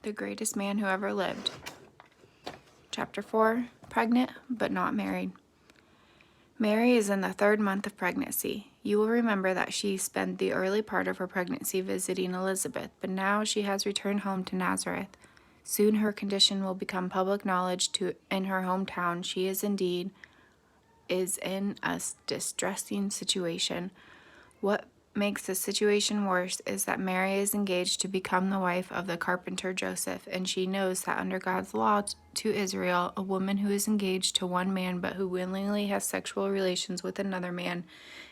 the greatest man who ever lived. Chapter 4, Pregnant but not married. Mary is in the 3rd month of pregnancy. You will remember that she spent the early part of her pregnancy visiting Elizabeth, but now she has returned home to Nazareth. Soon her condition will become public knowledge in her hometown. She is in a distressing situation. What makes the situation worse is that Mary is engaged to become the wife of the carpenter Joseph, and she knows that under God's law to Israel, a woman who is engaged to one man but who willingly has sexual relations with another man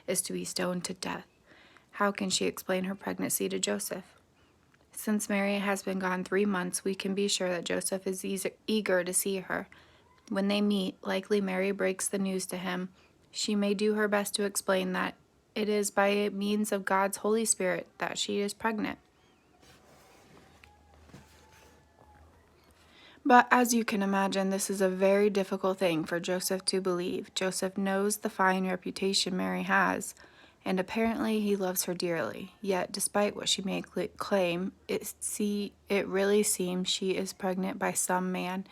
is to be stoned to death. How can she explain her pregnancy to Joseph? Since Mary has been gone 3 months, we can be sure that Joseph is eager to see her. When they meet, likely Mary breaks the news to him. She may do her best to explain that it is by means of God's Holy Spirit that she is pregnant. But as you can imagine, this is a very difficult thing for Joseph to believe. Joseph knows the fine reputation Mary has, and apparently he loves her dearly. Yet, despite what she may claim, it really seems she is pregnant by some man.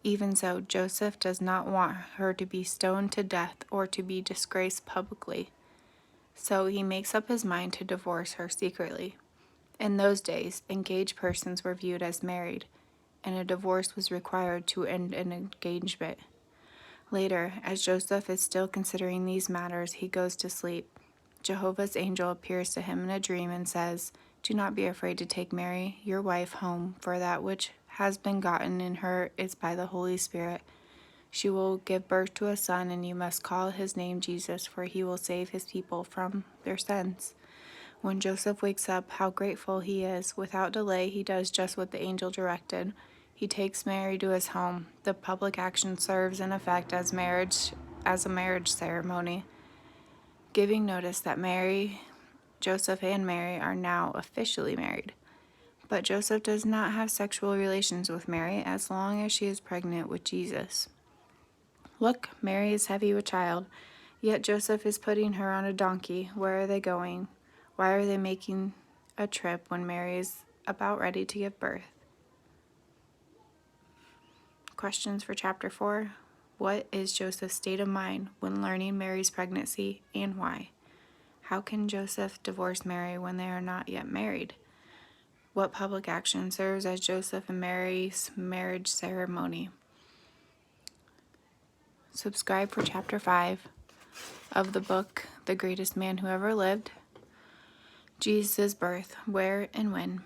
Even so, Joseph does not want her to be stoned to death or to be disgraced publicly. So he makes up his mind to divorce her secretly. In those days, engaged persons were viewed as married, and a divorce was required to end an engagement. Later, as Joseph is still considering these matters, he goes to sleep. Jehovah's angel appears to him in a dream and says, "Do not be afraid to take Mary, your wife, home, for that which has been gotten in her is by the Holy Spirit. She will give birth to a son, and you must call his name Jesus, for he will save his people from their sins." When Joseph wakes up, how grateful he is. Without delay, he does just what the angel directed. He takes Mary to his home. The public action serves in effect as a marriage ceremony, giving notice that Joseph and Mary are now officially married. But Joseph does not have sexual relations with Mary as long as she is pregnant with Jesus. Look, Mary is heavy with child, yet Joseph is putting her on a donkey. Where are they going? Why are they making a trip when Mary is about ready to give birth? Questions for Chapter 4. What is Joseph's state of mind when learning Mary's pregnancy, and why? How can Joseph divorce Mary when they are not yet married? What public action serves as Joseph and Mary's marriage ceremony? Subscribe for Chapter 5 of the book The Greatest Man Who Ever Lived. Jesus' Birth, Where and When.